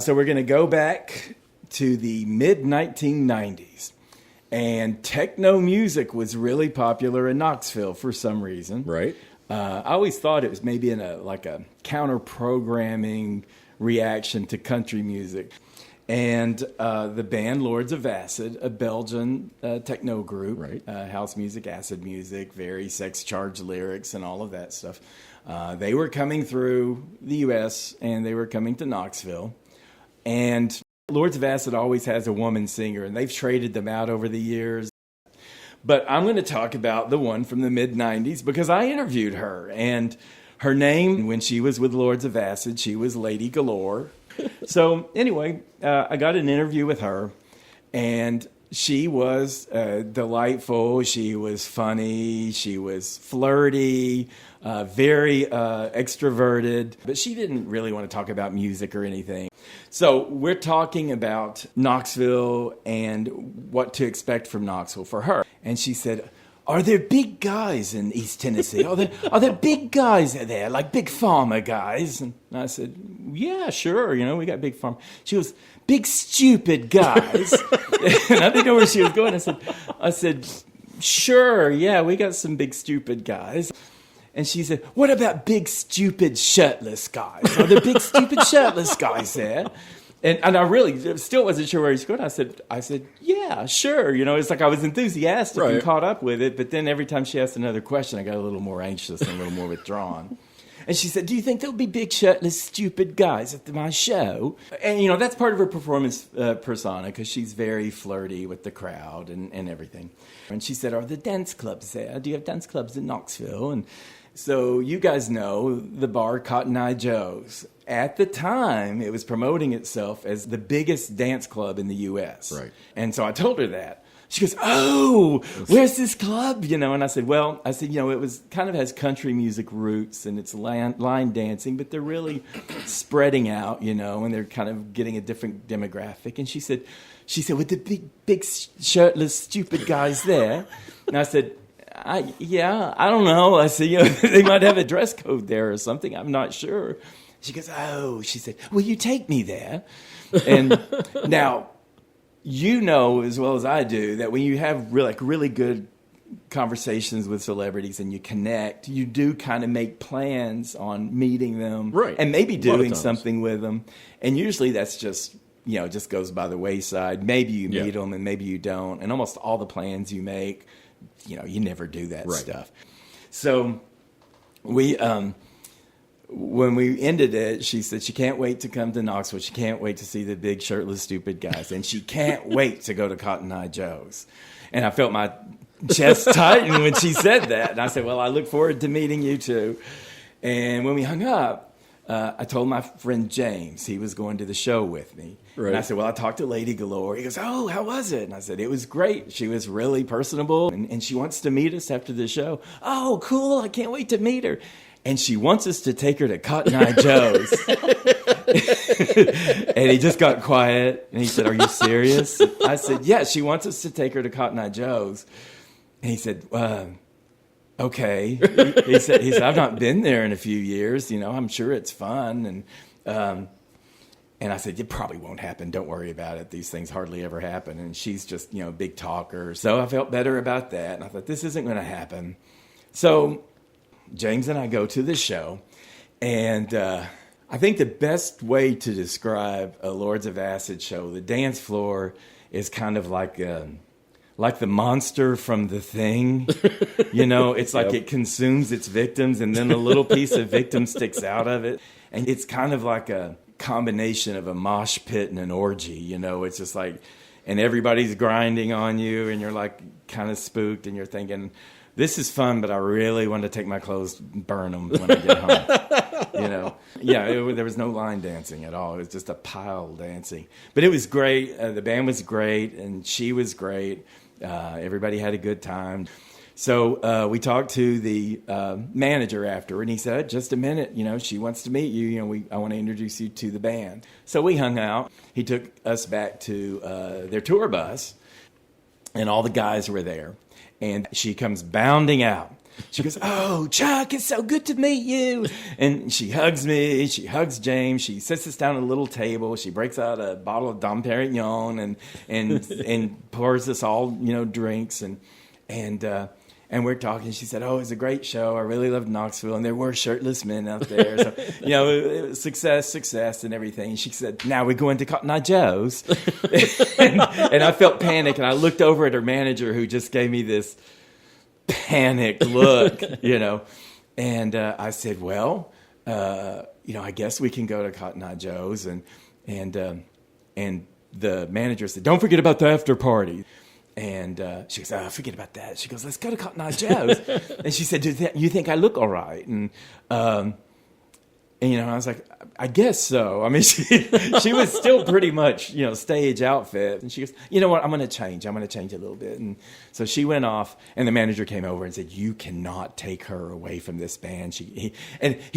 So we're going to go back to the mid-1990s. And techno music was really popular in Knoxville for some reason. Right. I always thought it was maybe in a counter-programming reaction to country music. And the band Lords of Acid, a Belgian techno group, right. House music, acid music, very sex-charged lyrics and all of that stuff. They were coming through the U.S. and they were coming to Knoxville. And Lords of Acid always has a woman singer, and they've traded them out over the years. But I'm going to talk about the one from the mid-90s because I interviewed her. And her name, when she was with Lords of Acid, she was Lady Galore. So anyway, I got an interview with her, and she was delightful. She was funny. She was flirty, very extroverted. But she didn't really want to talk about music or anything. So we're talking about Knoxville and what to expect from Knoxville for her. And she said, are there big guys in East Tennessee? Are there big guys there, like big farmer guys? And I said, yeah, sure. We got big farm. She goes, big stupid guys. And I didn't know where she was going. I said, sure, yeah, we got some big stupid guys. And she said, what about big stupid shirtless guys? Are there big stupid shirtless guys there? And I really still wasn't sure where he's going. I said, yeah, sure. It's like I was enthusiastic and caught up with it. But then every time she asked another question, I got a little more anxious and a little more withdrawn. And she said, do you think there'll be big shirtless stupid guys at my show? And, that's part of her performance persona because she's very flirty with the crowd and everything. And she said, are the dance clubs there? Do you have dance clubs in Knoxville? And so you guys know the bar Cotton Eye Joe's. At the time, it was promoting itself as the biggest dance club in the U.S. Right. And so I told her that. She goes, oh, where's this club? And I said, it was kind of has country music roots and it's line dancing, but they're really spreading out, and they're kind of getting a different demographic. And she said, with the big shirtless, stupid guys there. And I said, I don't know. I said, they might have a dress code there or something. I'm not sure. She goes, oh, she said, will you take me there? And now, as well as I do, that when you have really good conversations with celebrities and you connect, you do kind of make plans on meeting them and maybe doing something with them. And usually that's just, just goes by the wayside. Maybe you meet them and maybe you don't. And almost all the plans you make, you never do that stuff. So when we ended it, she said she can't wait to come to Knoxville. She can't wait to see the big shirtless stupid guys. And she can't wait to go to Cotton Eye Joe's. And I felt my chest tighten when she said that. And I said, well, I look forward to meeting you too. And when we hung up, I told my friend James he was going to the show with me. Right. And I said, well, I talked to Lady Galore. He goes, oh, how was it? And I said, it was great. She was really personable. And she wants to meet us after the show. Oh, cool. I can't wait to meet her. And she wants us to take her to Cotton Eye Joe's. And he just got quiet. And he said, are you serious? I said, yeah, she wants us to take her to Cotton Eye Joe's. And he said, okay. He said, I've not been there in a few years. I'm sure it's fun. And I said, it probably won't happen. Don't worry about it. These things hardly ever happen. And she's just, a big talker. So I felt better about that. And I thought, this isn't going to happen. So James and I go to the show, and I think the best way to describe a Lords of Acid show, the dance floor is kind of like the monster from The Thing. It's like it consumes its victims, and then a little piece of victim sticks out of it. And it's kind of like a combination of a mosh pit and an orgy. It's just like, and everybody's grinding on you, and you're like kind of spooked, and you're thinking, this is fun, but I really want to take my clothes and burn them when I get home. There was no line dancing at all. It was just a pile dancing. But it was great. The band was great, and she was great. Everybody had a good time. So we talked to the manager after, and he said, just a minute, she wants to meet you. I want to introduce you to the band. So we hung out. He took us back to their tour bus, and all the guys were there. And she comes bounding out. She goes, "Oh, Chuck, it's so good to meet you." And she hugs me. She hugs James. She sits us down at a little table. She breaks out a bottle of Dom Perignon and pours us all, drinks. And we're talking. She said, "Oh, it was a great show. I really loved Knoxville, and there were shirtless men out there. So, it was success, and everything." And she said, "Now we're going to Cotton Eye Joe's." and I felt panic, and I looked over at her manager, who just gave me this panicked look, And I said, "Well, I guess we can go to Cotton Eye Joe's." And the manager said, "Don't forget about the after party." And she goes, "Oh, forget about that." She goes, "Let's go to Cotton Eye Joe's." And she said, "You think I look all right?" And I was like, "I guess so." I mean, she was still pretty much, stage outfit. And she goes, "You know what? I'm going to change. I'm going to change a little bit." And so she went off, and the manager came over and said, "You cannot take her away from this band." He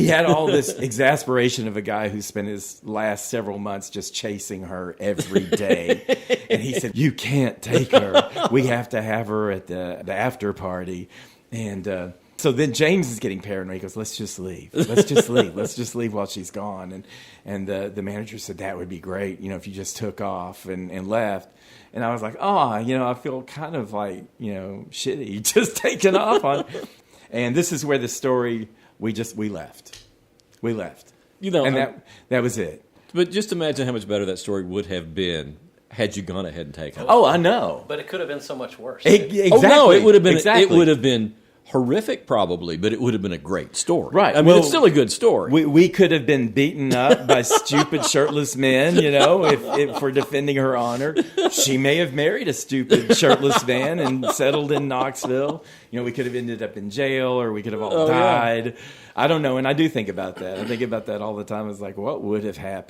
had all this exasperation of a guy who spent his last several months just chasing her every day. And he said, "You can't take her. We have to have her at the after party." And so then James is getting paranoid. He goes, "Let's just leave. Let's just leave. Let's just leave while she's gone." And the manager said, "That would be great, if you just took off and left." And I was like, I feel kind of like, shitty just taking off on. And this is where the story, we left. We left. And that was it. But just imagine how much better that story would have been had you gone ahead and taken it. Oh, I know. But it could have been so much worse. Exactly. Oh, no, it would have been. Exactly. It would have been horrific, probably, but it would have been a great story. Right. I mean, it's still a good story. We could have been beaten up by stupid shirtless men, if for defending her honor. She may have married a stupid shirtless man and settled in Knoxville. We could have ended up in jail, or we could have all died. Yeah. I don't know, and I do think about that. I think about that all the time. It's like, what would have happened?